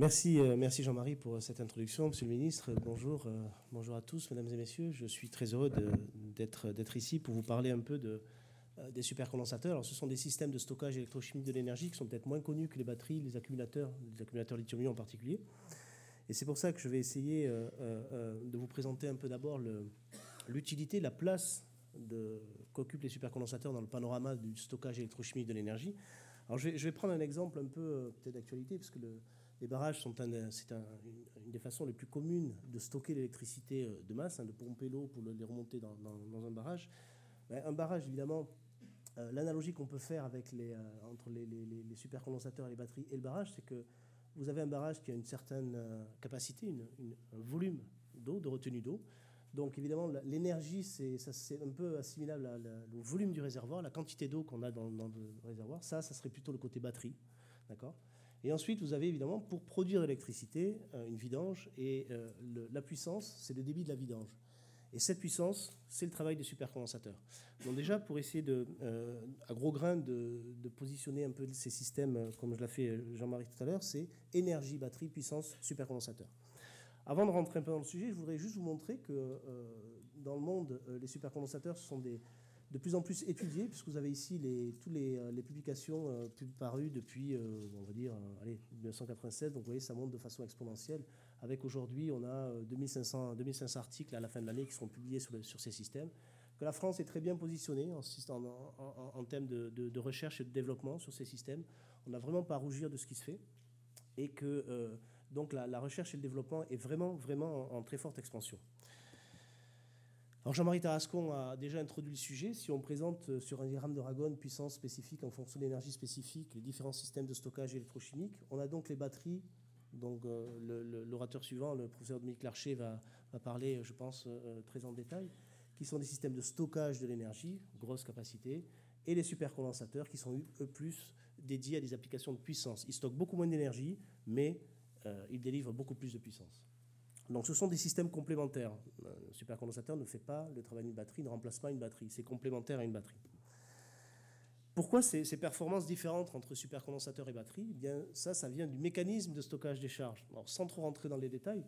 Merci Jean-Marie pour cette introduction. Monsieur le ministre, bonjour, bonjour à tous, mesdames et messieurs. Je suis très heureux d'être ici pour vous parler un peu des supercondensateurs. Alors, ce sont des systèmes de stockage électrochimique de l'énergie qui sont peut-être moins connus que les batteries, les accumulateurs lithium-ion en particulier. Et c'est pour ça que je vais essayer de vous présenter un peu d'abord l'utilité, la place qu'occupent les supercondensateurs dans le panorama du stockage électrochimique de l'énergie. Alors, je vais prendre un exemple un peu peut-être d'actualité, parce que les barrages sont une des façons les plus communes de stocker l'électricité de masse, de pomper l'eau pour les remonter dans un barrage. Un barrage, évidemment, l'analogie qu'on peut faire entre les supercondensateurs et les batteries et le barrage, c'est que vous avez un barrage qui a une certaine capacité, un volume d'eau, de retenue d'eau. Donc évidemment, l'énergie, c'est un peu assimilable au volume du réservoir, la quantité d'eau qu'on a dans le réservoir. Ça serait plutôt le côté batterie, d'accord ? Et ensuite, vous avez évidemment, pour produire de l'électricité, une vidange, et la puissance, c'est le débit de la vidange. Et cette puissance, c'est le travail des supercondensateurs. Donc déjà, pour essayer à gros grains de positionner un peu ces systèmes, comme je l'ai fait Jean-Marie tout à l'heure, c'est énergie, batterie, puissance, supercondensateur. Avant de rentrer un peu dans le sujet, je voudrais juste vous montrer que dans le monde, les supercondensateurs sont de plus en plus étudiés, puisque vous avez ici toutes les publications parues depuis, on va dire, 1996. Donc vous voyez, ça monte de façon exponentielle. Avec aujourd'hui, on a 2500 articles à la fin de l'année qui seront publiés sur ces systèmes. Que la France est très bien positionnée en termes de recherche et de développement sur ces systèmes. On n'a vraiment pas à rougir de ce qui se fait. Et que donc la recherche et le développement est vraiment, vraiment en très forte expansion. Alors Jean-Marie Tarascon a déjà introduit le sujet. Si on présente sur un diagramme de Ragon puissance spécifique en fonction d'énergie spécifique, les différents systèmes de stockage électrochimique, on a donc les batteries. Donc l'orateur suivant, le professeur Dominique Larcher, va parler, je pense, très en détail, qui sont des systèmes de stockage de l'énergie, grosse capacité, et les supercondensateurs qui sont, eux, plus dédiés à des applications de puissance. Ils stockent beaucoup moins d'énergie, mais ils délivrent beaucoup plus de puissance. Donc ce sont des systèmes complémentaires. Un supercondensateur ne fait pas le travail d'une batterie, ne remplace pas une batterie. C'est complémentaire à une batterie. Pourquoi ces performances différentes entre supercondensateur et batterie? Eh bien, ça vient du mécanisme de stockage des charges. Alors, sans trop rentrer dans les détails,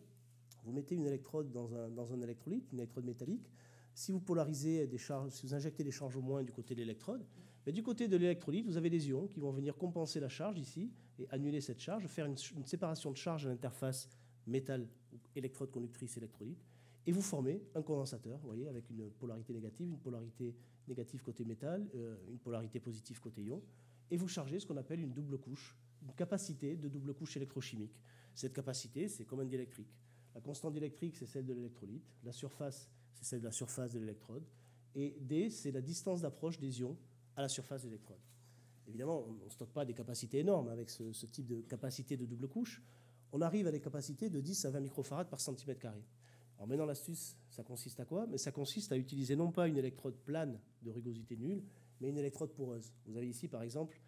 vous mettez une électrode dans un électrolyte, une électrode métallique. Si vous polarisez des charges, si vous injectez des charges au moins du côté de l'électrode, mais du côté de l'électrolyte, vous avez des ions qui vont venir compenser la charge ici et annuler cette charge, faire une séparation de charge à l'interface métal, électrode conductrice, électrolyte, et vous formez un condensateur, vous voyez, avec une polarité négative, une polarité négative côté métal, une polarité positive côté ion, et vous chargez ce qu'on appelle une double couche, une capacité de double couche électrochimique. Cette capacité, c'est comme un diélectrique. La constante diélectrique, c'est celle de l'électrolyte. La surface, c'est celle de la surface de l'électrode. Et D, c'est la distance d'approche des ions à la surface de l'électrode. Évidemment, on ne stocke pas des capacités énormes avec ce type de capacité de double couche. On arrive à des capacités de 10 à 20 microfarads par centimètre carré. Alors maintenant, l'astuce, ça consiste à quoi? Mais ça consiste à utiliser non pas une électrode plane de rugosité nulle, mais une électrode poreuse. Vous avez ici, par exemple,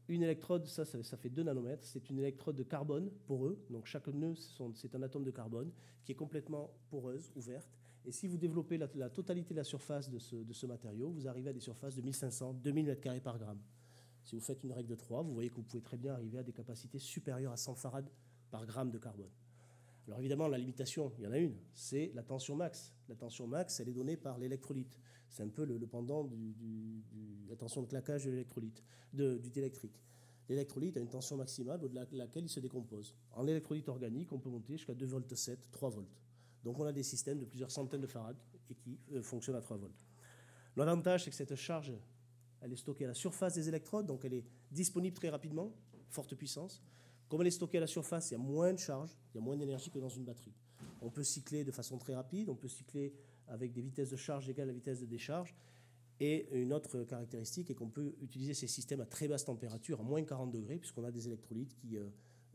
une électrode, ça fait 2 nanomètres, c'est une électrode de carbone poreux, donc chaque nœud, c'est un atome de carbone qui est complètement poreuse, ouverte. Et si vous développez la totalité de la surface de ce matériau, vous arrivez à des surfaces de 1500, 2000 m² par gramme. Si vous faites une règle de 3, vous voyez que vous pouvez très bien arriver à des capacités supérieures à 100 farads par gramme de carbone. Alors évidemment, la limitation, il y en a une, c'est la tension max. La tension max, elle est donnée par l'électrolyte. C'est un peu le pendant de la tension de claquage de l'électrolyte, du diélectrique. L'électrolyte a une tension maximale au-delà de laquelle il se décompose. En électrolyte organique, on peut monter jusqu'à 2,7 volts, 3 volts. Donc on a des systèmes de plusieurs centaines de farads et qui fonctionnent à 3 volts. L'avantage, c'est que cette charge, elle est stockée à la surface des électrodes, donc elle est disponible très rapidement, forte puissance. Comme elle est stockée à la surface, il y a moins de charge, il y a moins d'énergie que dans une batterie. On peut cycler de façon très rapide, on peut cycler avec des vitesses de charge égales à la vitesse de décharge. Et une autre caractéristique est qu'on peut utiliser ces systèmes à très basse température, à moins 40 degrés, puisqu'on a des électrolytes qui,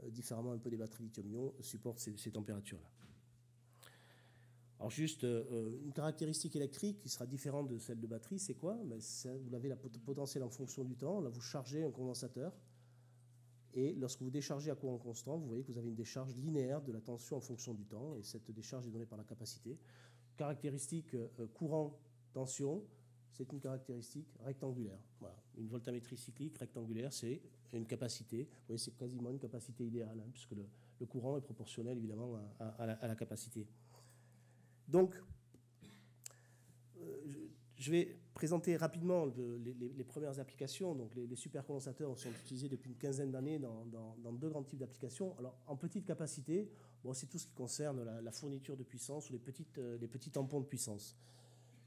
différemment un peu des batteries lithium-ion, supportent ces températures-là. Alors juste une caractéristique électrique qui sera différente de celle de batterie, c'est quoi? Vous avez la potentielle en fonction du temps. Là, vous chargez un condensateur. Et lorsque vous déchargez à courant constant, vous voyez que vous avez une décharge linéaire de la tension en fonction du temps, et cette décharge est donnée par la capacité. Caractéristique courant-tension, c'est une caractéristique rectangulaire. Voilà. Une voltammétrie cyclique rectangulaire, c'est une capacité. Vous voyez, c'est quasiment une capacité idéale, hein, puisque le courant est proportionnel évidemment à la capacité. Donc, je vais présenter rapidement les premières applications. Donc, les supercondensateurs sont utilisés depuis une quinzaine d'années dans deux grands types d'applications. Alors, en petite capacité, bon, c'est tout ce qui concerne la fourniture de puissance ou les petits tampons de puissance.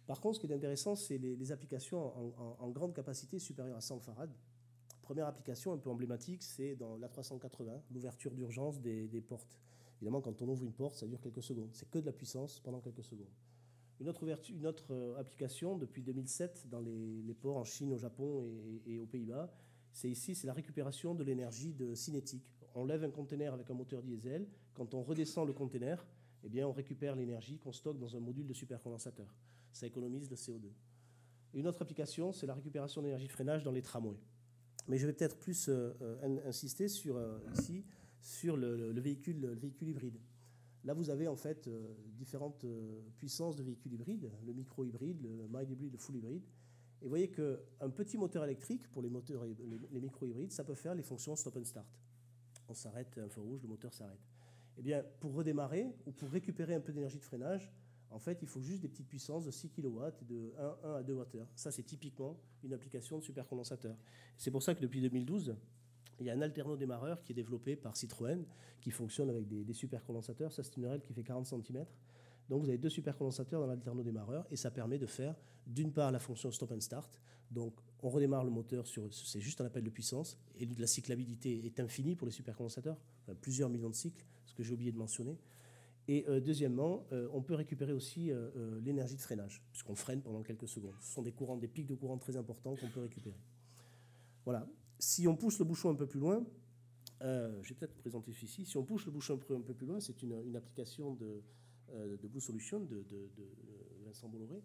Par contre, ce qui est intéressant, c'est les applications en grande capacité supérieure à 100 farads. Première application un peu emblématique, c'est dans l'A380, l'ouverture d'urgence des portes. Évidemment, quand on ouvre une porte, ça dure quelques secondes. C'est que de la puissance pendant quelques secondes. Une autre application depuis 2007 dans les ports en Chine, au Japon et aux Pays-Bas, c'est la récupération de l'énergie cinétique. On lève un conteneur avec un moteur diesel. Quand on redescend le conteneur, eh bien, on récupère l'énergie qu'on stocke dans un module de supercondensateur. Ça économise le CO2. Une autre application, c'est la récupération d'énergie de freinage dans les tramways. Mais je vais peut-être plus insister ici sur le véhicule hybride. Là, vous avez en fait différentes puissances de véhicules hybrides, le micro-hybride, le mild hybride, le full hybride. Et vous voyez qu'un petit moteur électrique, pour les micro-hybrides, ça peut faire les fonctions stop and start. On s'arrête, un feu rouge, le moteur s'arrête. Eh bien, pour redémarrer ou pour récupérer un peu d'énergie de freinage, en fait, il faut juste des petites puissances de 6 kW et de 1 à 2 Wh. Ça, c'est typiquement une application de supercondensateur. C'est pour ça que depuis 2012, il y a un alternodémarreur qui est développé par Citroën qui fonctionne avec des supercondensateurs. Ça, c'est une aile qui fait 40 cm. Donc, vous avez deux supercondensateurs dans l'alternodémarreur et ça permet de faire, d'une part, la fonction stop and start. Donc, on redémarre le moteur c'est juste un appel de puissance et la cyclabilité est infinie pour les supercondensateurs, enfin, plusieurs millions de cycles, ce que j'ai oublié de mentionner. Et deuxièmement, on peut récupérer aussi l'énergie de freinage, puisqu'on freine pendant quelques secondes. Ce sont des pics de courant très importants qu'on peut récupérer. Voilà. Si on pousse le bouchon un peu plus loin, je vais peut-être présenter ici. Si on pousse le bouchon un peu plus loin, c'est une application de Blue Solution de Vincent Bolloré.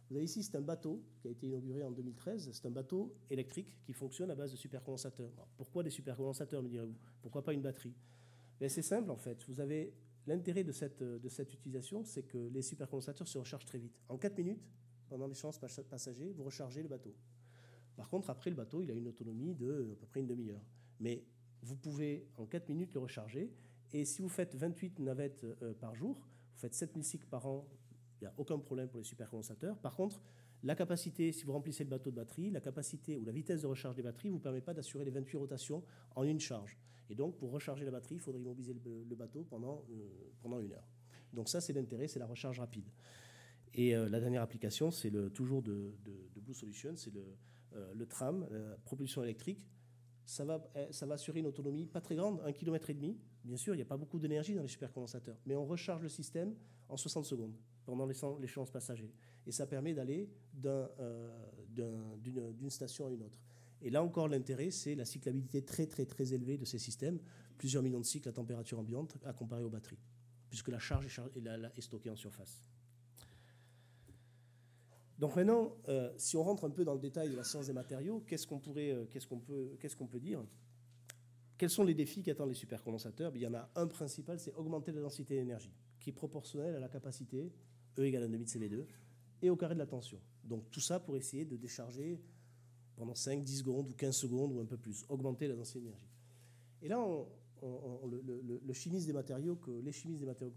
Vous avez ici, c'est un bateau qui a été inauguré en 2013. C'est un bateau électrique qui fonctionne à base de supercondensateurs. Alors, pourquoi des supercondensateurs, me direz-vous? Pourquoi pas une batterie? C'est simple, en fait. Vous avez l'intérêt de cette utilisation, c'est que les supercondensateurs se rechargent très vite. En 4 minutes, pendant l'échange passager, vous rechargez le bateau. Par contre, après, le bateau, il a une autonomie de à peu près une demi-heure. Mais vous pouvez, en 4 minutes, le recharger. Et si vous faites 28 navettes par jour, vous faites 7000 cycles par an, il n'y a aucun problème pour les supercondensateurs. Par contre, la capacité, si vous remplissez le bateau de batterie, la capacité ou la vitesse de recharge des batteries ne vous permet pas d'assurer les 28 rotations en une charge. Et donc, pour recharger la batterie, il faudrait immobiliser le bateau pendant 1 heure. Donc ça, c'est l'intérêt, c'est la recharge rapide. Et la dernière application, c'est toujours de Blue Solution, c'est le tram, la propulsion électrique. Ça va assurer une autonomie pas très grande, 1,5 km. Bien sûr, il n'y a pas beaucoup d'énergie dans les supercondensateurs, mais on recharge le système en 60 secondes pendant l'échange passager. Et ça permet d'aller d'une station à une autre. Et là encore, l'intérêt, c'est la cyclabilité très, très, très élevée de ces systèmes, plusieurs millions de cycles à température ambiante à comparer aux batteries, puisque la charge est stockée en surface. Donc maintenant, si on rentre un peu dans le détail de la science des matériaux, qu'est-ce qu'on peut dire? Quels sont les défis qu'attendent les supercondensateurs? Il y en a un principal, c'est augmenter la densité d'énergie, qui est proportionnelle à la capacité, E égale 1/2 de CV2, et au carré de la tension. Donc tout ça pour essayer de décharger pendant 5, 10 secondes ou 15 secondes ou un peu plus, augmenter la densité d'énergie. Et là, les chimistes des matériaux que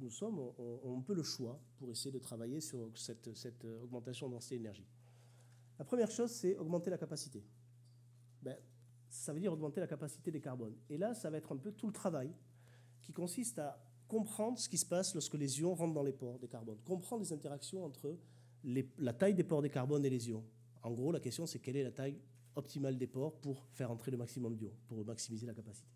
nous sommes ont un peu le choix pour essayer de travailler sur cette augmentation de densité d'énergie. La première chose, c'est augmenter la capacité. Ça veut dire augmenter la capacité des carbones. Et là, ça va être un peu tout le travail qui consiste à comprendre ce qui se passe lorsque les ions rentrent dans les pores des carbones, comprendre les interactions entre la taille des pores des carbones et les ions. En gros, la question, c'est quelle est la taille optimale des pores pour faire entrer le maximum d'ions, pour maximiser la capacité.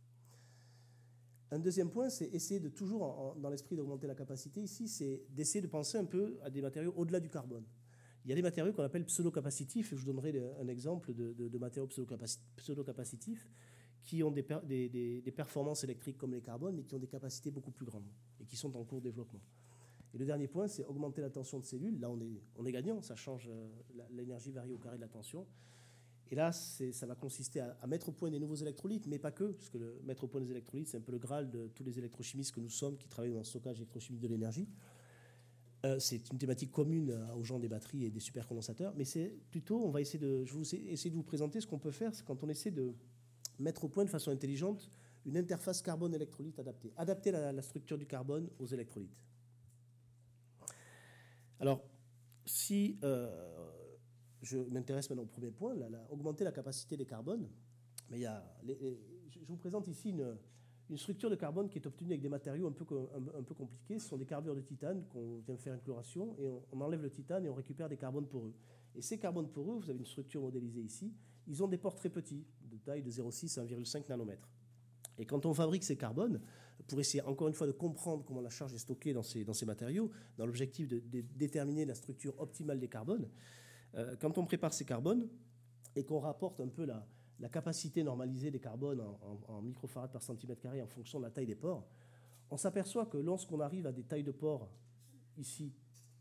Un deuxième point, c'est essayer de toujours, dans l'esprit d'augmenter la capacité ici, c'est d'essayer de penser un peu à des matériaux au-delà du carbone. Il y a des matériaux qu'on appelle pseudo-capacitifs, et je vous donnerai un exemple de matériaux pseudo-capacitifs qui ont des performances électriques comme les carbones, mais qui ont des capacités beaucoup plus grandes et qui sont en cours de développement. Et le dernier point, c'est augmenter la tension de cellules. Là, on est gagnant, ça change, l'énergie varie au carré de la tension. Et là, ça va consister à mettre au point des nouveaux électrolytes, mais pas que, parce que mettre au point des électrolytes, c'est un peu le Graal de tous les électrochimistes que nous sommes, qui travaillent dans le stockage électrochimique de l'énergie. C'est une thématique commune aux gens des batteries et des supercondensateurs, mais c'est plutôt, je vais essayer de vous présenter ce qu'on peut faire, c'est quand on essaie de mettre au point de façon intelligente une interface carbone-électrolyte adaptée. Adapter la structure du carbone aux électrolytes. Alors, si je m'intéresse maintenant au premier point, augmenter la capacité des carbones, mais je vous présente ici une structure de carbone qui est obtenue avec des matériaux un peu compliqués. Ce sont des carbures de titane qu'on vient faire une chloration et on enlève le titane et on récupère des carbones poreux. Et ces carbones poreux, vous avez une structure modélisée ici, ils ont des pores très petits, de taille de 0,6 à 1,5 nanomètres. Et quand on fabrique ces carbones, pour essayer encore une fois de comprendre comment la charge est stockée dans ces matériaux, dans l'objectif de déterminer la structure optimale des carbones, quand on prépare ces carbones et qu'on rapporte un peu la capacité normalisée des carbones en microfarads par centimètre carré en fonction de la taille des pores, on s'aperçoit que lorsqu'on arrive à des tailles de pores ici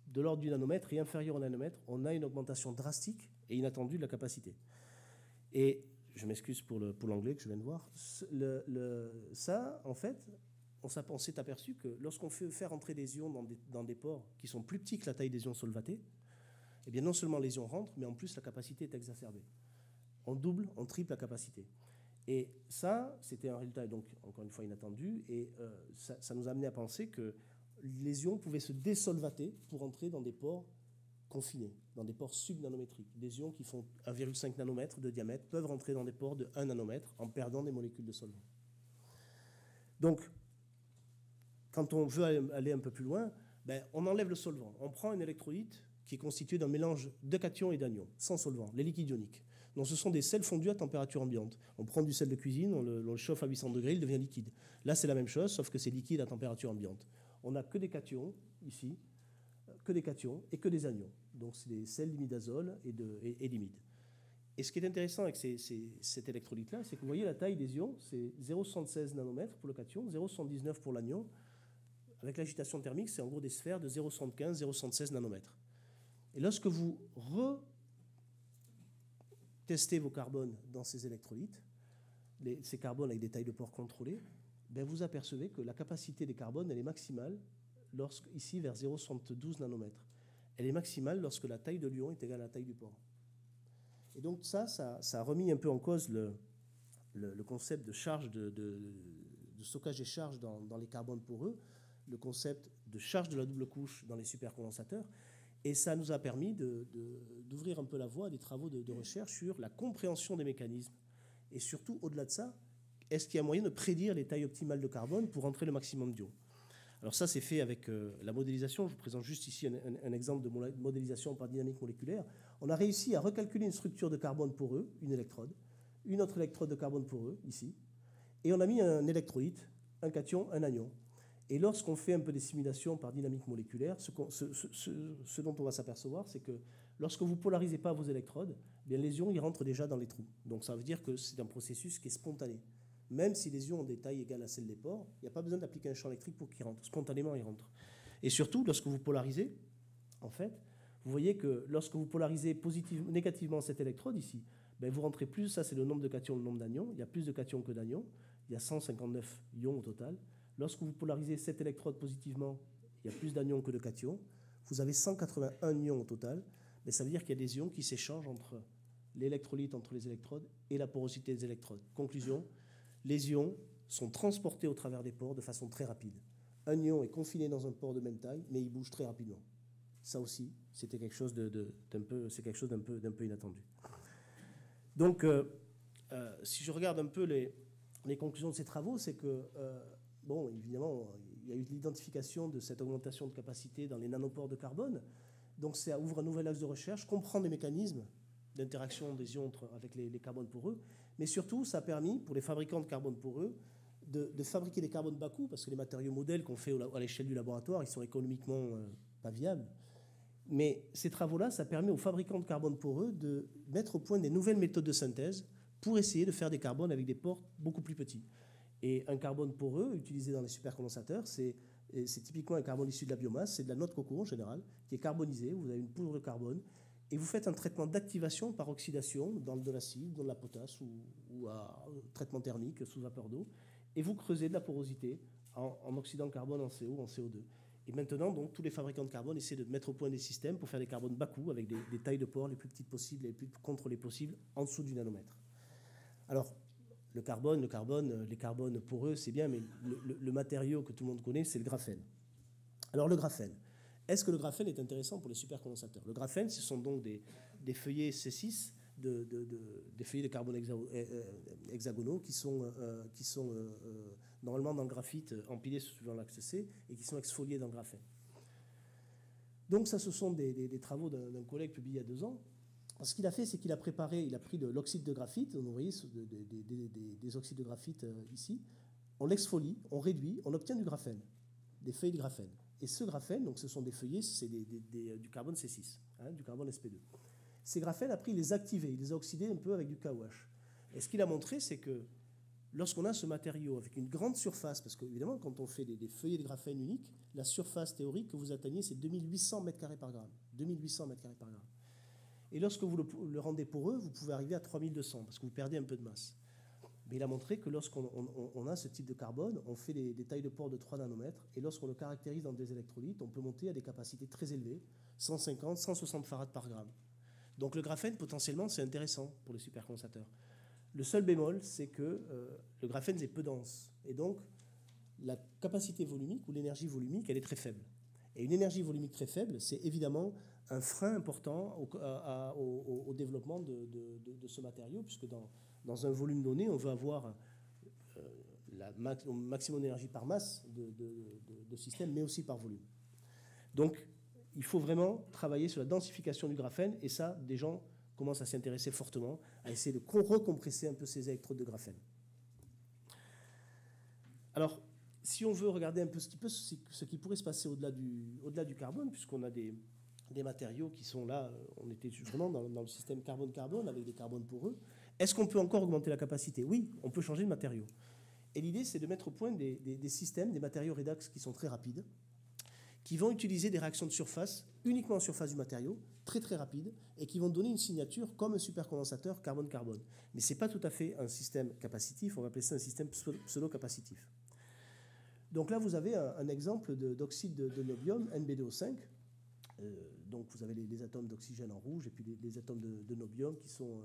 de l'ordre du nanomètre et inférieur au nanomètre, on a une augmentation drastique et inattendue de la capacité. Et je m'excuse pour l'anglais que je viens de voir. Ça, en fait, on s'est aperçu que lorsqu'on fait faire entrer des ions dans des pores qui sont plus petits que la taille des ions solvatés, eh bien non seulement les ions rentrent, mais en plus la capacité est exacerbée. On double, on triple la capacité. Et ça, c'était un résultat, donc, encore une fois, inattendu, et ça nous a amené à penser que les ions pouvaient se désolvater pour entrer dans des pores confinés, dans des pores subnanométriques. Des ions qui font 1,5 nanomètre de diamètre peuvent rentrer dans des pores de 1 nanomètre en perdant des molécules de solvant. Donc, quand on veut aller un peu plus loin, on enlève le solvant. On prend un électrolyte qui est constitué d'un mélange de cations et d'anions, sans solvant, les liquides ioniques. Donc ce sont des sels fondus à température ambiante. On prend du sel de cuisine, on le chauffe à 800 degrés, il devient liquide. Là, c'est la même chose, sauf que c'est liquide à température ambiante. On n'a que des cations, ici, que des cations et que des anions. Donc c'est des sels d'imidazole et d'imide. Et ce qui est intéressant avec cet électrolyte-là, c'est que vous voyez la taille des ions, c'est 0,76 nanomètres pour le cation, 0,79 pour l'anion. Avec l'agitation thermique, c'est en gros des sphères de 0,75, 0,76 nanomètres. Et lorsque vous testez vos carbones dans ces électrolytes, ces carbones avec des tailles de pores contrôlées, vous apercevez que la capacité des carbones, elle est maximale ici vers 0,72 nanomètres. Elle est maximale lorsque la taille de l'ion est égale à la taille du pore. Et donc ça a remis un peu en cause le concept de charge, de stockage des charges dans les carbones poreux, le concept de charge de la double couche dans les supercondensateurs. Et ça nous a permis d'ouvrir un peu la voie à des travaux de recherche sur la compréhension des mécanismes. Et surtout, au-delà de ça, est-ce qu'il y a moyen de prédire les tailles optimales de carbone pour entrer le maximum d'ions? Alors ça, c'est fait avec la modélisation. Je vous présente juste ici un exemple de modélisation par dynamique moléculaire. On a réussi à recalculer une structure de carbone poreux, une électrode, une autre électrode de carbone poreux, ici, et on a mis un électrolyte, un cation, un anion. Et lorsqu'on fait un peu des simulations par dynamique moléculaire, ce dont on va s'apercevoir, c'est que lorsque vous ne polarisez pas vos électrodes, bien les ions ils rentrent déjà dans les trous. Donc ça veut dire que c'est un processus qui est spontané. Même si les ions ont des tailles égales à celles des pores, il n'y a pas besoin d'appliquer un champ électrique pour qu'ils rentrent. Spontanément, ils rentrent. Et surtout, lorsque vous polarisez, en fait, vous voyez que lorsque vous polarisez négativement cette électrode ici, vous rentrez plus, ça c'est le nombre de cations, le nombre d'anions. Il y a plus de cations que d'anions. Il y a 159 ions au total. Lorsque vous polarisez cette électrode positivement, il y a plus d'anions que de cations. Vous avez 181 ions au total. Mais ça veut dire qu'il y a des ions qui s'échangent entre l'électrolyte, entre les électrodes et la porosité des électrodes. Conclusion, les ions sont transportés au travers des pores de façon très rapide. Un ion est confiné dans un pore de même taille, mais il bouge très rapidement. Ça aussi, c'était quelque chose d'un peu inattendu. Donc, si je regarde un peu les conclusions de ces travaux, c'est que bon, évidemment, il y a eu l'identification de cette augmentation de capacité dans les nanopores de carbone. Donc, ça ouvre un nouvel axe de recherche, comprendre les mécanismes d'interaction des ions avec les carbones poreux. Mais surtout, ça a permis, pour les fabricants de carbone poreux, de fabriquer des carbones bas coût, parce que les matériaux modèles qu'on fait à l'échelle du laboratoire, ils sont économiquement pas viables. Mais ces travaux-là, ça permet aux fabricants de carbone poreux de mettre au point des nouvelles méthodes de synthèse pour essayer de faire des carbones avec des pores beaucoup plus petits. Et un carbone poreux utilisé dans les supercondensateurs, c'est typiquement un carbone issu de la biomasse, c'est de la noix de coco en général, qui est carbonisée, vous avez une poudre de carbone, et vous faites un traitement d'activation par oxydation dans de l'acide, dans de la potasse ou à traitement thermique sous vapeur d'eau, et vous creusez de la porosité en oxydant le carbone en CO ou en CO2. Et maintenant, donc, tous les fabricants de carbone essaient de mettre au point des systèmes pour faire des carbones bas coût avec des tailles de pores les plus petites possibles, les plus contrôlées possibles, en dessous du nanomètre. Alors, les carbones poreux, c'est bien, mais le matériau que tout le monde connaît, c'est le graphène. Alors, le graphène. Est-ce que le graphène est intéressant pour les supercondensateurs? Le graphène, ce sont donc des feuillets C6, des feuillets de carbone hexagonaux qui sont normalement dans le graphite empilés suivant l'axe C et qui sont exfoliés dans le graphène. Donc ça, ce sont des travaux d'un collègue publié il y a 2 ans. Ce qu'il a fait, c'est qu'il a pris de l'oxyde de graphite, vous voyez des oxydes de graphite ici, on l'exfolie, on réduit, on obtient du graphène, des feuilles de graphène. Et ce graphène, donc ce sont des feuillets, c'est du carbone C6, hein, du carbone sp2. Ces graphènes, après, il les a activés, il les a oxydés un peu avec du KOH. Et ce qu'il a montré, c'est que lorsqu'on a ce matériau avec une grande surface, parce qu'évidemment, quand on fait des feuillets de graphène uniques, la surface théorique que vous atteignez, c'est 2800 m² par gramme. 2800 m² par gramme. Et lorsque vous le rendez poreux, vous pouvez arriver à 3200, parce que vous perdez un peu de masse. Mais il a montré que lorsqu'on a ce type de carbone, on fait des tailles de pores de 3 nanomètres, et lorsqu'on le caractérise dans des électrolytes, on peut monter à des capacités très élevées, 150, 160 farads par gramme. Donc le graphène, potentiellement, c'est intéressant pour les supercondensateurs. Le seul bémol, c'est que le graphène est peu dense. Et donc, la capacité volumique ou l'énergie volumique, elle est très faible. Et une énergie volumique très faible, c'est évidemment un frein important au développement de ce matériau, puisque dans un volume donné, on veut avoir le maximum d'énergie par masse de système, mais aussi par volume. Donc, il faut vraiment travailler sur la densification du graphène, et ça, des gens commencent à s'y intéresser fortement, à essayer de recompresser un peu ces électrodes de graphène. Alors, si on veut regarder un peu ce qui pourrait se passer au-delà du carbone, puisqu'on a des matériaux qui sont là, on était vraiment dans le système carbone-carbone, avec des carbones poreux, est-ce qu'on peut encore augmenter la capacité? Oui, on peut changer de matériau. Et l'idée, c'est de mettre au point des systèmes, des matériaux redox qui sont très rapides, qui vont utiliser des réactions de surface, uniquement en surface du matériau, très très rapides, et qui vont donner une signature comme un supercondensateur carbone-carbone. Mais ce n'est pas tout à fait un système capacitif, on va appeler ça un système pseudo-capacitif. Donc là, vous avez un exemple d'oxyde de nobium, NbDO5. Donc vous avez les atomes d'oxygène en rouge, et puis les atomes de nobium qui sont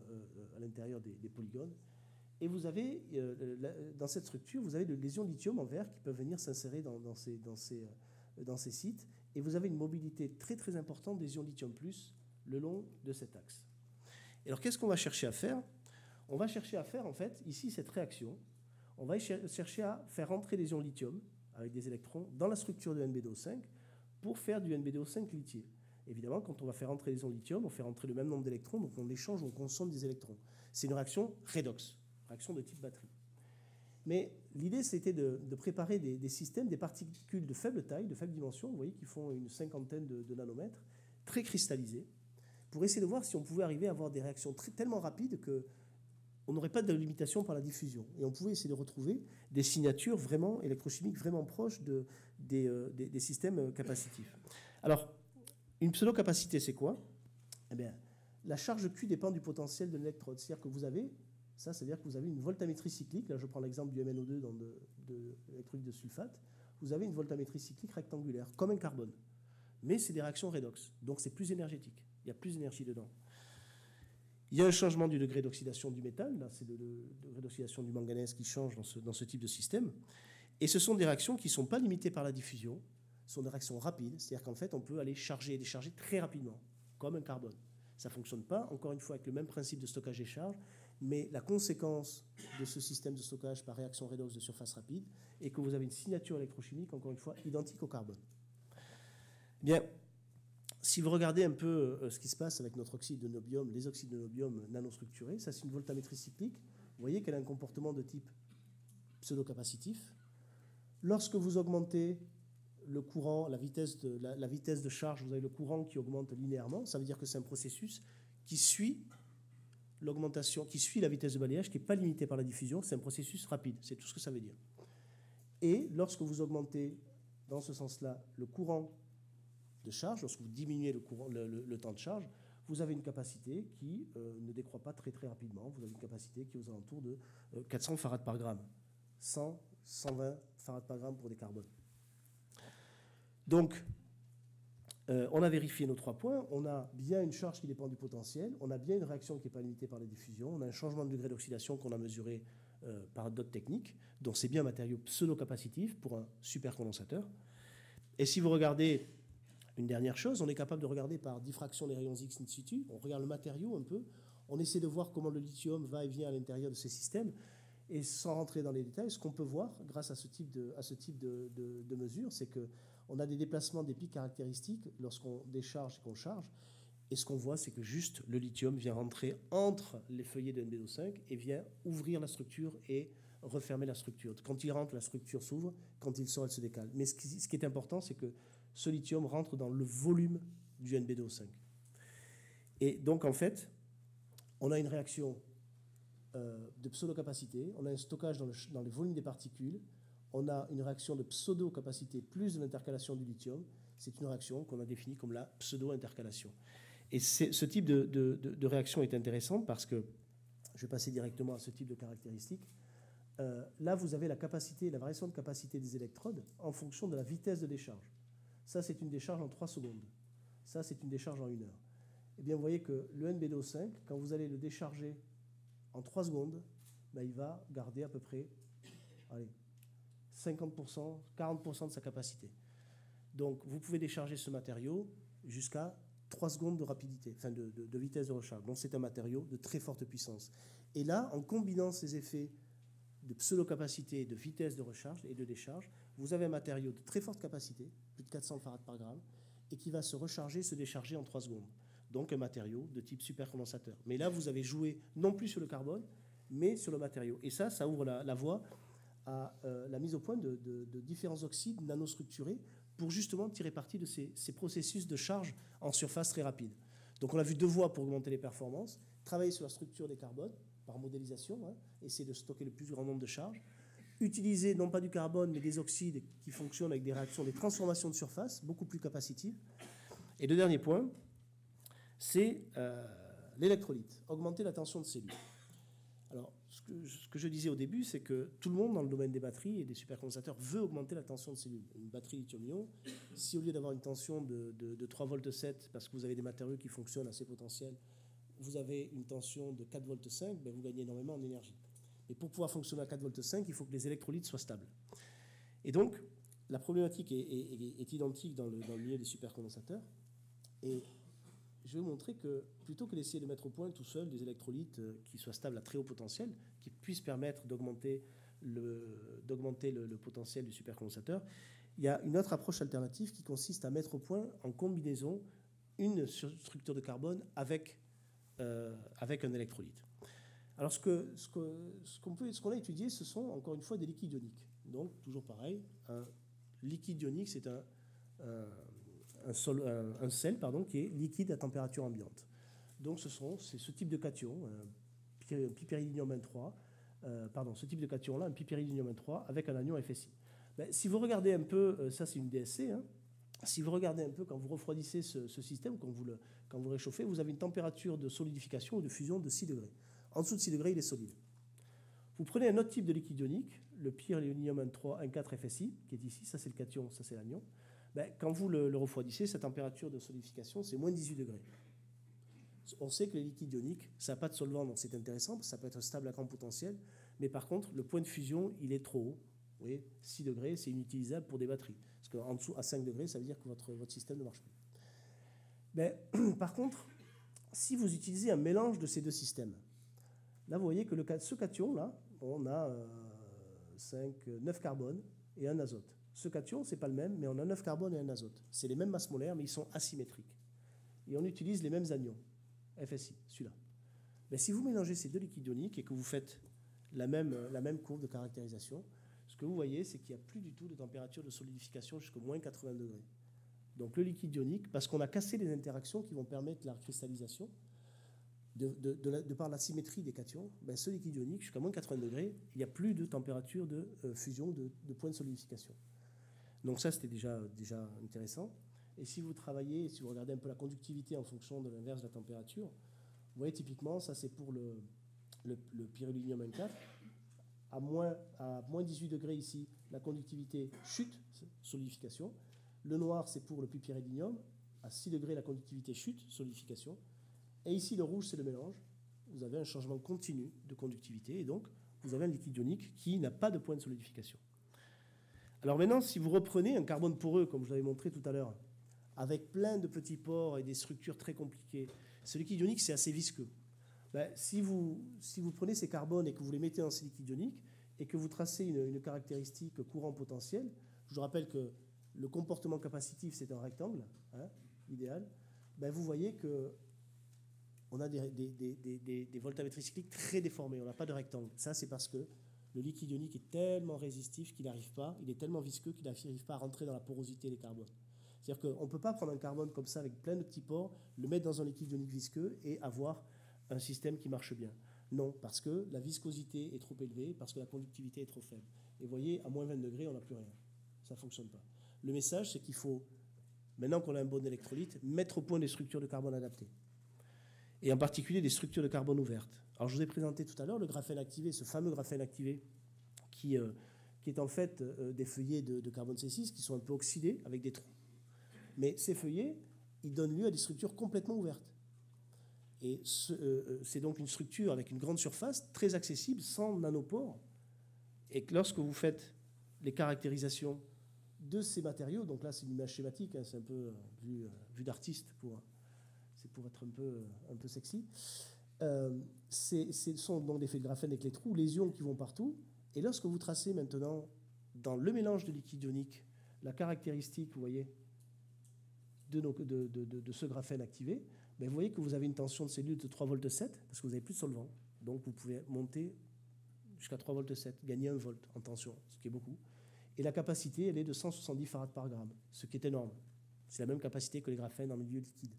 à l'intérieur des polygones. Et vous avez, dans cette structure, vous avez des ions lithium en vert qui peuvent venir s'insérer dans ces sites, et vous avez une mobilité très très importante des ions lithium plus le long de cet axe. Et alors qu'est-ce qu'on va chercher à faire? On va chercher à faire en fait ici cette réaction. On va chercher à faire rentrer des ions lithium avec des électrons dans la structure de NbDO5 pour faire du NbDO5 lithié. Évidemment, quand on va faire rentrer des ions lithium, on fait rentrer le même nombre d'électrons, donc on échange, on consomme des électrons. C'est une réaction redox, réaction de type batterie. Mais l'idée, c'était de préparer des systèmes, des particules de faible taille, de faible dimension, vous voyez, qui font une cinquantaine de nanomètres, très cristallisées, pour essayer de voir si on pouvait arriver à avoir des réactions tellement rapides qu'on n'aurait pas de limitation par la diffusion. Et on pouvait essayer de retrouver des signatures vraiment électrochimiques, vraiment proches des systèmes capacitifs. Alors, une pseudo-capacité, c'est quoi? Eh bien, la charge Q dépend du potentiel de l'électrode. C'est-à-dire que vous avez... Ça, c'est-à-dire que vous avez une voltammétrie cyclique. Là, je prends l'exemple du MnO2 dans de l'électrolyte de sulfate. Vous avez une voltammétrie cyclique rectangulaire, comme un carbone. Mais c'est des réactions redox. Donc, c'est plus énergétique. Il y a plus d'énergie dedans. Il y a un changement du degré d'oxydation du métal. Là, c'est le degré d'oxydation du manganèse qui change dans ce type de système. Et ce sont des réactions qui ne sont pas limitées par la diffusion. Ce sont des réactions rapides. C'est-à-dire qu'en fait, on peut aller charger et décharger très rapidement, comme un carbone. Ça ne fonctionne pas, encore une fois, avec le même principe de stockage des charges, mais la conséquence de ce système de stockage par réaction redox de surface rapide est que vous avez une signature électrochimique, encore une fois, identique au carbone. Bien, si vous regardez un peu ce qui se passe avec notre oxyde de nobium, les oxydes de nobium nanostructurés, ça c'est une voltammétrie cyclique. Vous voyez qu'elle a un comportement de type pseudo-capacitif. Lorsque vous augmentez le courant, la vitesse de charge, vous avez le courant qui augmente linéairement. Ça veut dire que c'est un processus qui suit l'augmentation, qui suit la vitesse de balayage, qui n'est pas limitée par la diffusion. C'est un processus rapide, c'est tout ce que ça veut dire. Et lorsque vous augmentez, dans ce sens-là, le courant de charge, lorsque vous diminuez le temps de charge, vous avez une capacité qui ne décroît pas très très rapidement. Vous avez une capacité qui est aux alentours de 400 farads par gramme, 100, 120 farads par gramme pour des carbones. Donc, on a vérifié nos 3 points. On a bien une charge qui dépend du potentiel. On a bien une réaction qui n'est pas limitée par la diffusion. On a un changement de degré d'oxydation qu'on a mesuré par d'autres techniques. Donc, c'est bien un matériau pseudo-capacitif pour un supercondensateur. Et si vous regardez une dernière chose, on est capable de regarder par diffraction des rayons X in situ. On regarde le matériau un peu. On essaie de voir comment le lithium va et vient à l'intérieur de ces systèmes. Et sans rentrer dans les détails, ce qu'on peut voir grâce à ce type de mesure, c'est qu'on a des déplacements des pics caractéristiques lorsqu'on décharge et qu'on charge. Et ce qu'on voit, c'est que juste le lithium vient rentrer entre les feuillets de NbDO5 et vient ouvrir la structure et refermer la structure. Quand il rentre, la structure s'ouvre. Quand il sort, elle se décale. Mais ce qui est important, c'est que ce lithium rentre dans le volume du NbDO5. Et donc, en fait, on a une réaction de pseudo-capacité, on a un stockage dans les volumes des particules, on a une réaction de pseudo-capacité plus de l'intercalation du lithium. C'est une réaction qu'on a définie comme la pseudo-intercalation. Et ce type de réaction est intéressante parce que, je vais passer directement à ce type de caractéristiques, là vous avez la capacité, la variation de capacité des électrodes en fonction de la vitesse de décharge. Ça c'est une décharge en 3 secondes. Ça c'est une décharge en 1 heure. Eh bien vous voyez que le NbDO5, quand vous allez le décharger en 3 secondes, ben, il va garder à peu près 50%, 40% de sa capacité. Donc vous pouvez décharger ce matériau jusqu'à 3 secondes de rapidité, enfin de vitesse de recharge. Donc c'est un matériau de très forte puissance. Et là, en combinant ces effets de pseudo-capacité, de vitesse de recharge et de décharge, vous avez un matériau de très forte capacité, plus de 400 farad par gramme, et qui va se recharger, se décharger en 3 secondes. Donc un matériau de type supercondensateur. Mais là, vous avez joué non plus sur le carbone, mais sur le matériau. Et ça ouvre la voie à la mise au point de différents oxydes nanostructurés pour justement tirer parti de ces processus de charge en surface très rapide. Donc on a vu 2 voies pour augmenter les performances. Travailler sur la structure des carbones par modélisation, essayer de stocker le plus grand nombre de charges. Utiliser non pas du carbone, mais des oxydes qui fonctionnent avec des réactions, des transformations de surface, beaucoup plus capacitives. Et le dernier point, c'est l'électrolyte, augmenter la tension de cellules. Alors, ce que je disais au début, c'est que tout le monde dans le domaine des batteries et des supercondensateurs veut augmenter la tension de cellules. Une batterie lithium-ion, si au lieu d'avoir une tension de 3 volts 7, parce que vous avez des matériaux qui fonctionnent assez potentiels, vous avez une tension de 4 volts 5, ben vous gagnez énormément en énergie. Mais pour pouvoir fonctionner à 4 volts 5, il faut que les électrolytes soient stables. Et donc, la problématique est identique dans le milieu des supercondensateurs. Et je vais vous montrer que plutôt que d'essayer de mettre au point tout seul des électrolytes qui soient stables à très haut potentiel, qui puissent permettre d'augmenter le potentiel du supercondensateur, il y a une autre approche alternative qui consiste à mettre au point en combinaison une structure de carbone avec un électrolyte. Alors ce qu'on a étudié, ce sont encore une fois des liquides ioniques. Donc toujours pareil, un liquide ionique, c'est un sel qui est liquide à température ambiante. Donc c'est ce type de cation, un piperidinium 23, ce type de cation-là, un piperidinium 23 avec un anion FSI. Ben, si vous regardez un peu, ça c'est une DSC, si vous regardez un peu quand vous refroidissez ce système, quand vous réchauffez, vous avez une température de solidification ou de fusion de 6 degrés. En dessous de 6 degrés, il est solide. Vous prenez un autre type de liquide ionique, le pyridinium 1,4 FSI, qui est ici, ça c'est le cation, ça c'est l'anion. Ben, quand vous le refroidissez, sa température de solidification, c'est moins 18 degrés. On sait que les liquides ioniques, ça n'a pas de solvant, donc c'est intéressant, parce que ça peut être stable à grand potentiel, mais par contre, le point de fusion, il est trop haut. Vous voyez, 6 degrés, c'est inutilisable pour des batteries. Parce qu'en dessous, à 5 degrés, ça veut dire que votre système ne marche plus. Mais, par contre, si vous utilisez un mélange de ces 2 systèmes, là, vous voyez que ce cation, là, on a 9 carbones et 1 azote. Ce cation, ce n'est pas le même, mais on a 9 carbones et 1 azote. C'est les mêmes masses molaires, mais ils sont asymétriques. Et on utilise les mêmes anions, FSI, celui-là. Mais si vous mélangez ces 2 liquides ioniques et que vous faites la même courbe de caractérisation, ce que vous voyez, c'est qu'il n'y a plus du tout de température de solidification jusqu'au moins 80 degrés. Donc le liquide ionique, parce qu'on a cassé les interactions qui vont permettre la cristallisation, de par la symétrie des cations, ben ce liquide ionique, jusqu'à moins 80 degrés, il n'y a plus de température de fusion, de point de solidification. Donc ça, c'était déjà intéressant. Et si vous travaillez, si vous regardez un peu la conductivité en fonction de l'inverse de la température, vous voyez typiquement, ça c'est pour le pyridinium 1,4. À moins 18 degrés ici, la conductivité chute, solidification. Le noir, c'est pour le pupyrélinium. À 6 degrés, la conductivité chute, solidification. Et ici, le rouge, c'est le mélange. Vous avez un changement continu de conductivité. Et donc, vous avez un liquide ionique qui n'a pas de point de solidification. Alors maintenant, si vous reprenez un carbone poreux, comme je l'avais montré tout à l'heure, avec plein de petits pores et des structures très compliquées, ce liquide ionique, c'est assez visqueux. Ben, si vous prenez ces carbones et que vous les mettez dans ces liquides ioniques et que vous tracez une caractéristique courant potentiel, je vous rappelle que le comportement capacitif, c'est un rectangle, hein, idéal, ben vous voyez qu'on a des voltammétries cycliques très déformées, on n'a pas de rectangle. Ça, c'est parce que le liquide ionique est tellement résistif qu'il n'arrive pas, il est tellement visqueux qu'il n'arrive pas à rentrer dans la porosité des carbones. C'est-à-dire qu'on ne peut pas prendre un carbone comme ça avec plein de petits pores, le mettre dans un liquide ionique visqueux et avoir un système qui marche bien. Non, parce que la viscosité est trop élevée, parce que la conductivité est trop faible. Et vous voyez, à moins 20 degrés, on n'a plus rien. Ça ne fonctionne pas. Le message, c'est qu'il faut, maintenant qu'on a un bon électrolyte, mettre au point des structures de carbone adaptées. Et en particulier des structures de carbone ouvertes. Alors je vous ai présenté tout à l'heure le graphène activé, ce fameux graphène activé qui est en fait des feuillets de carbone C6 qui sont un peu oxydés avec des trous. Mais ces feuillets, ils donnent lieu à des structures complètement ouvertes. Et c'est donc une structure avec une grande surface, très accessible, sans nanopores. Et que lorsque vous faites les caractérisations de ces matériaux, donc là c'est une image schématique, hein, c'est un peu vue d'artiste, c'est pour être un peu sexy. Ce sont donc des faits de graphène avec les trous, les ions qui vont partout. Et lorsque vous tracez maintenant dans le mélange de liquide ionique la caractéristique, vous voyez, de ce graphène activé, ben vous voyez que vous avez une tension de cellule de 3,7 volts parce que vous n'avez plus de solvant. Donc vous pouvez monter jusqu'à 3,7 volts, gagner 1 volt en tension, ce qui est beaucoup. Et la capacité, elle est de 170 farads par gramme, ce qui est énorme. C'est la même capacité que les graphènes en milieu liquide.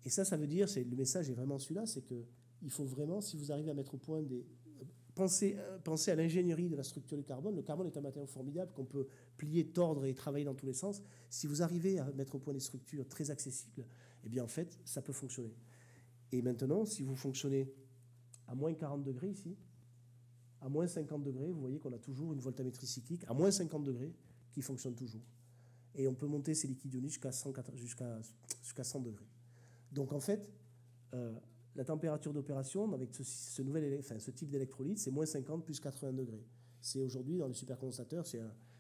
Et ça veut dire, le message est vraiment celui-là, c'est qu'il faut vraiment, si vous arrivez à mettre au point des... Pensez à l'ingénierie de la structure du carbone. Le carbone est un matériau formidable qu'on peut plier, tordre et travailler dans tous les sens. Si vous arrivez à mettre au point des structures très accessibles, eh bien en fait, ça peut fonctionner. Et maintenant, si vous fonctionnez à moins 40 degrés ici, à moins 50 degrés, vous voyez qu'on a toujours une voltammétrie cyclique, à moins 50 degrés, qui fonctionne toujours. Et on peut monter ces liquides ioniques jusqu'à 100 degrés. Donc en fait, la température d'opération avec ce type d'électrolyte, c'est moins 50 plus 80 degrés. C'est aujourd'hui, dans les supercondensateurs,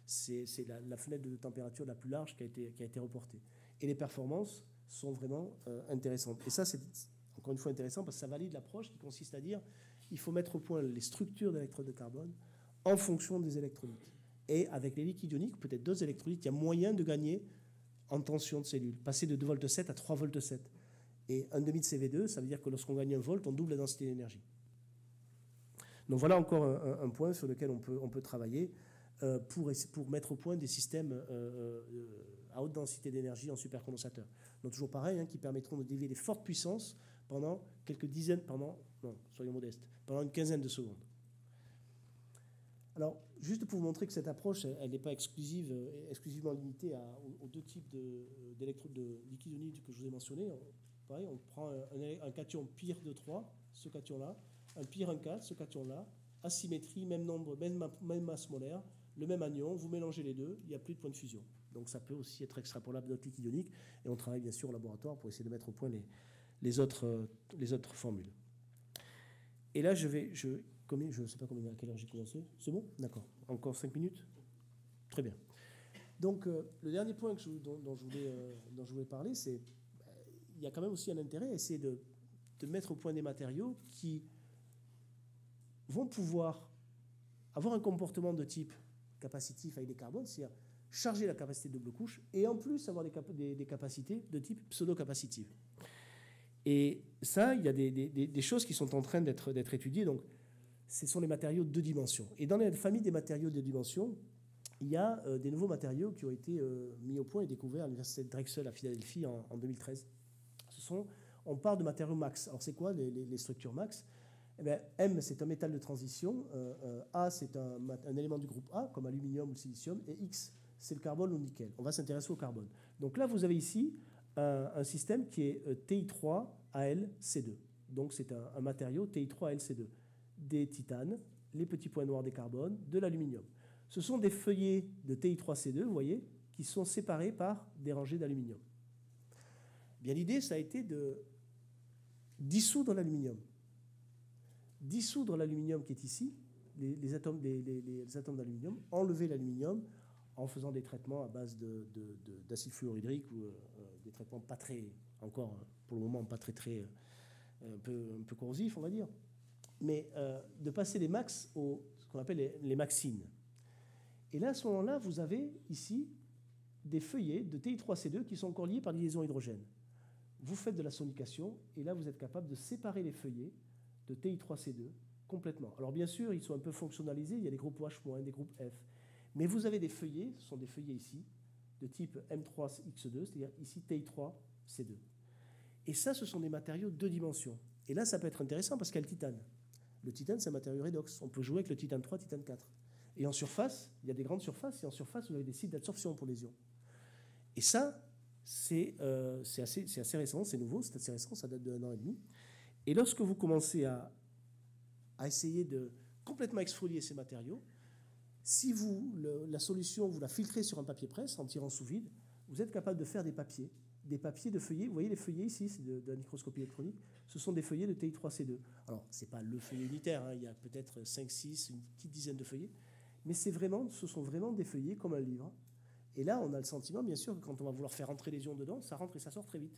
c'est la fenêtre de température la plus large qui a été reportée. Et les performances sont vraiment intéressantes. Et ça, c'est encore une fois intéressant parce que ça valide l'approche qui consiste à dire il faut mettre au point les structures d'électrodes de carbone en fonction des électrolytes. Et avec les liquides ioniques, peut-être d'autres électrolytes, il y a moyen de gagner en tension de cellule, passer de 2,7 volts à 3,7 volts. Et un demi de CV2, ça veut dire que lorsqu'on gagne 1 volt, on double la densité d'énergie. Donc voilà encore un point sur lequel on peut travailler pour mettre au point des systèmes à haute densité d'énergie en supercondensateur. Donc toujours pareil, hein, qui permettront de dévier des fortes puissances pendant quelques dizaines, soyons modestes, pendant une quinzaine de secondes. Alors, juste pour vous montrer que cette approche, elle n'est pas exclusivement limitée aux deux types d'électrodes de liquide ionique que je vous ai mentionnés. Pareil, on prend un cation pire de 3, ce cation-là, un pire 1,4, ce cation-là, asymétrie, même nombre, même masse molaire, le même anion, vous mélangez les deux, il n'y a plus de point de fusion. Donc ça peut aussi être extrapolable d'autres liquides ioniques, et on travaille bien sûr au laboratoire pour essayer de mettre au point les autres formules. Et là, je ne sais pas à quelle heure j'ai commencé. C'est bon? D'accord. Encore 5 minutes? Très bien. Donc, le dernier point dont je voulais parler, c'est il y a quand même aussi un intérêt à essayer de mettre au point des matériaux qui vont pouvoir avoir un comportement de type capacitif avec des carbones, c'est-à-dire charger la capacité de double couche, et en plus avoir des capacités de type pseudo-capacitive. Et ça, il y a des choses qui sont en train d'être étudiées. Donc, ce sont les matériaux de 2 dimensions. Et dans la famille des matériaux de 2 dimensions, il y a des nouveaux matériaux qui ont été mis au point et découverts à l'université de Drexel à Philadelphie en 2013. On parle de matériaux max. Alors, c'est quoi les structures max? Eh bien, M, c'est un métal de transition. A, c'est un élément du groupe A, comme aluminium ou silicium. Et X, c'est le carbone ou le nickel. On va s'intéresser au carbone. Donc là, vous avez ici un système qui est TI3AlC2. Donc, c'est un matériau TI3AlC2. Des titanes, les petits points noirs des carbones, de l'aluminium. Ce sont des feuillets de TI3C2, vous voyez, qui sont séparés par des rangées d'aluminium. Bien, l'idée, ça a été de dissoudre l'aluminium. Dissoudre l'aluminium qui est ici, les atomes d'aluminium, enlever l'aluminium en faisant des traitements à base d'acide fluorhydrique ou des traitements pas très, encore pour le moment, pas très un peu corrosifs, on va dire, mais de passer les max ce qu'on appelle les maxines. Et là, à ce moment-là, vous avez ici des feuillets de Ti3C2 qui sont encore liés par des liaisons hydrogènes. Vous faites de la sonication, et là, vous êtes capable de séparer les feuillets de Ti3C2 complètement. Alors, bien sûr, ils sont un peu fonctionnalisés, il y a des groupes OH-, des groupes F. Mais vous avez des feuillets, ce sont des feuillets ici, de type M3X2, c'est-à-dire ici Ti3C2. Et ça, ce sont des matériaux de 2 dimensions. Et là, ça peut être intéressant parce qu'il y a le titane. Le titane, c'est un matériau redox. On peut jouer avec le titane 3, titane 4. Et en surface, il y a des grandes surfaces, et en surface, vous avez des sites d'absorption pour les ions. Et ça, c'est assez récent, c'est nouveau, c'est assez récent, ça date de 1 an et demi. Et lorsque vous commencez à essayer de complètement exfolier ces matériaux, si la solution, vous la filtrez sur un papier presse en tirant sous vide, vous êtes capable de faire des papiers de feuillets. Vous voyez les feuillets ici, c'est de la microscopie électronique. Ce sont des feuillets de Ti3C2. Alors, ce n'est pas le feuillet unitaire, hein, il y a peut-être 5, 6, une petite dizaine de feuillets. Mais ce sont vraiment des feuillets comme un livre. Et là, on a le sentiment, bien sûr, que quand on va vouloir faire rentrer les ions dedans, ça rentre et ça sort très vite.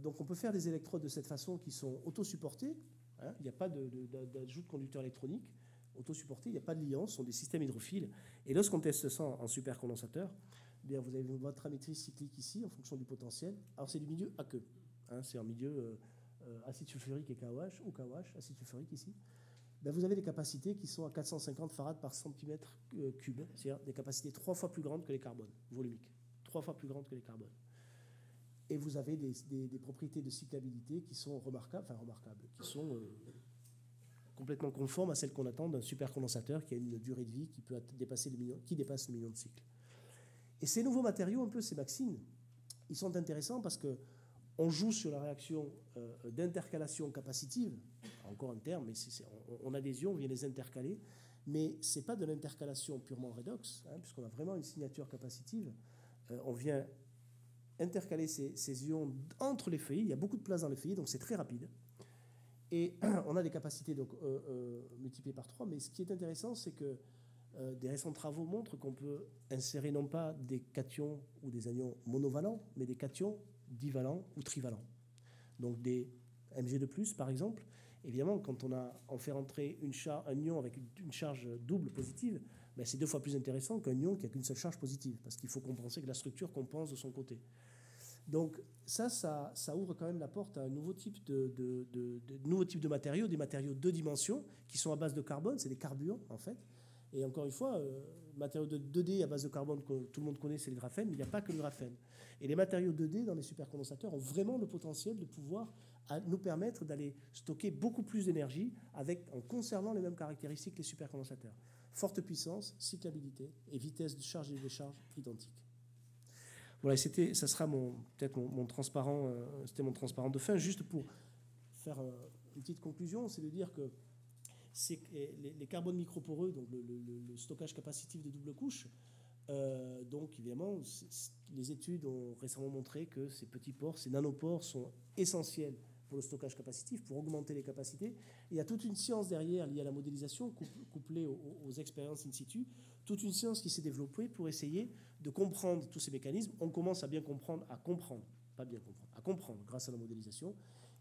Donc, on peut faire des électrodes de cette façon qui sont autosupportées. Hein, il n'y a pas d'ajout de conducteur électronique. Autosupportés, il n'y a pas de liant, ce sont des systèmes hydrophiles. Et lorsqu'on teste ça en supercondensateur, eh bien, vous avez votre ammétrie cyclique ici en fonction du potentiel. Alors c'est du milieu aqueux, hein, c'est en milieu acide sulfurique et KOH, ou KOH, acide sulfurique ici. Ben, vous avez des capacités qui sont à 450 farads par centimètre cube, c'est-à-dire des capacités 3 fois plus grandes que les carbones volumiques, 3 fois plus grandes que les carbones. Et vous avez des propriétés de cyclabilité qui sont remarquables, qui sont complètement conformes à celles qu'on attend d'un supercondensateur qui a une durée de vie qui peut dépasser le million de cycles. Et ces nouveaux matériaux, un peu ces maxines, ils sont intéressants parce qu'on joue sur la réaction d'intercalation capacitive, encore un terme, mais on a des ions, on vient les intercaler, mais ce n'est pas de l'intercalation purement redox, hein, puisqu'on a vraiment une signature capacitive. On vient intercaler ces ions entre les feuillets, il y a beaucoup de place dans les feuillets, donc c'est très rapide. Et on a des capacités donc, multipliées par 3, mais ce qui est intéressant, c'est que des récents travaux montrent qu'on peut insérer non pas des cations ou des anions monovalents, mais des cations divalents ou trivalents. Donc des Mg2+, par exemple. Évidemment, quand on fait rentrer un ion avec une charge double positive, ben c'est 2 fois plus intéressant qu'un ion qui n'a qu'une seule charge positive, parce qu'il faut compenser que la structure compense de son côté. Donc ça ouvre quand même la porte à un nouveau type de matériaux, des matériaux de 2 dimensions, qui sont à base de carbone, c'est des carburants en fait. Et encore une fois, matériaux de 2D à base de carbone que tout le monde connaît, c'est le graphène, mais il n'y a pas que le graphène. Et les matériaux 2D dans les supercondensateurs ont vraiment le potentiel de pouvoir nous permettre d'aller stocker beaucoup plus d'énergie en conservant les mêmes caractéristiques que les supercondensateurs. Forte puissance, cyclabilité et vitesse de charge et de décharge identiques. Voilà, ça sera peut-être mon transparent, c'était mon transparent de fin, juste pour faire une petite conclusion, c'est de dire que les carbones microporeux, donc le stockage capacitif de double couche, donc évidemment, les études ont récemment montré que ces petits pores, ces nanopores sont essentiels pour le stockage capacitif, pour augmenter les capacités. Et il y a toute une science derrière liée à la modélisation, couplée aux expériences in situ, toute une science qui s'est développée pour essayer de comprendre tous ces mécanismes. On commence à bien comprendre, à comprendre grâce à la modélisation.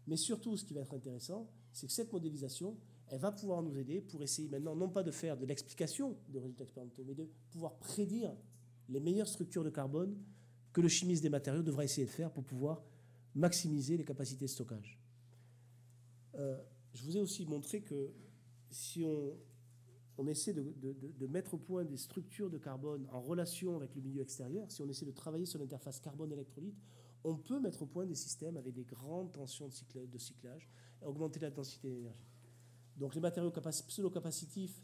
Mais surtout, ce qui va être intéressant, c'est que cette modélisation, elle va pouvoir nous aider pour essayer maintenant, non pas de faire de l'explication de résultats expérimentaux, mais de pouvoir prédire les meilleures structures de carbone que le chimiste des matériaux devra essayer de faire pour pouvoir maximiser les capacités de stockage. Je vous ai aussi montré que si on essaie de mettre au point des structures de carbone en relation avec le milieu extérieur, si on essaie de travailler sur l'interface carbone-électrolyte, on peut mettre au point des systèmes avec des grandes tensions de cyclage et augmenter la densité d'énergie. Donc les matériaux pseudo-capacitifs,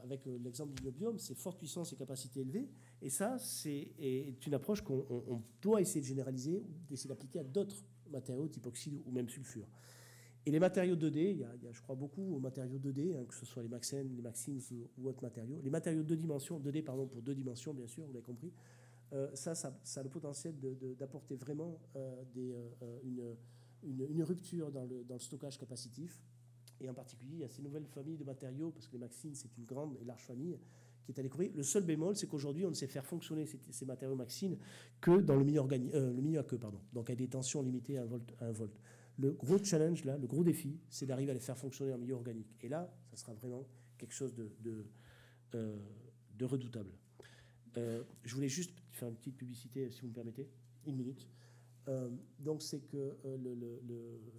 avec l'exemple du niobium, c'est forte puissance et capacité élevée. Et ça, c'est une approche qu'on doit essayer de généraliser ou d'essayer d'appliquer à d'autres matériaux type oxyde ou même sulfure. Et les matériaux 2D, je crois beaucoup aux matériaux 2D, hein, que ce soit les Maxen, les Maxims ou autres matériaux. Les matériaux 2 dimensions, 2D pardon, pour 2 dimensions, bien sûr, vous l'avez compris. Ça a le potentiel d'apporter vraiment une rupture dans le stockage capacitif. Et en particulier, il y a ces nouvelles familles de matériaux, parce que les Maxine, c'est une grande et large famille qui est à découvrir. Le seul bémol, c'est qu'aujourd'hui, on ne sait faire fonctionner ces matériaux Maxine que dans le milieu aqueux, pardon. Donc, à des tensions limitées à 1 volt. Le gros challenge, là, le gros défi, c'est d'arriver à les faire fonctionner en milieu organique. Et là, ça sera vraiment quelque chose de redoutable. Je voulais juste faire une petite publicité, si vous me permettez, 1 minute. Donc, c'est que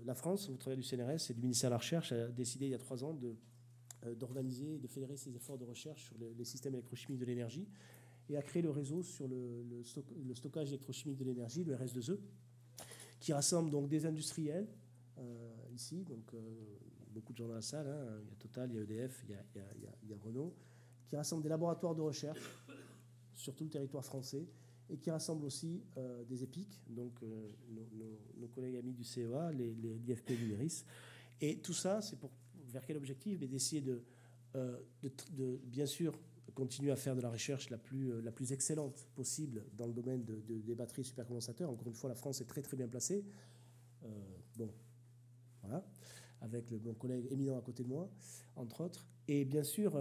la France, au travers du CNRS et du ministère de la Recherche, a décidé il y a 3 ans d'organiser et de fédérer ses efforts de recherche sur les systèmes électrochimiques de l'énergie et a créé le réseau sur le stockage électrochimique de l'énergie, le RS2E, qui rassemble donc des industriels ici, donc beaucoup de gens dans la salle, hein, il y a Total, il y a EDF, il y a Renault, qui rassemble des laboratoires de recherche sur tout le territoire français et qui rassemble aussi des EPIC, donc nos collègues amis du CEA, l'IFP Numéris. Et tout ça, c'est vers quel objectif? D'essayer de bien sûr continuer à faire de la recherche la plus excellente possible dans le domaine des batteries supercondensateurs. Encore une fois, la France est très très bien placée. Bon, voilà, avec mon collègue éminent à côté de moi, entre autres. Et bien sûr,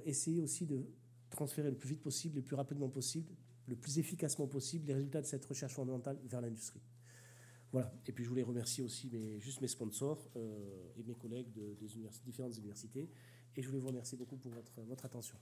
essayer aussi de transférer le plus vite possible, le plus rapidement possible, le plus efficacement possible les résultats de cette recherche fondamentale vers l'industrie. Voilà. Et puis je voulais remercier aussi mes sponsors et mes collègues des différentes universités. Et je voulais vous remercier beaucoup pour votre attention.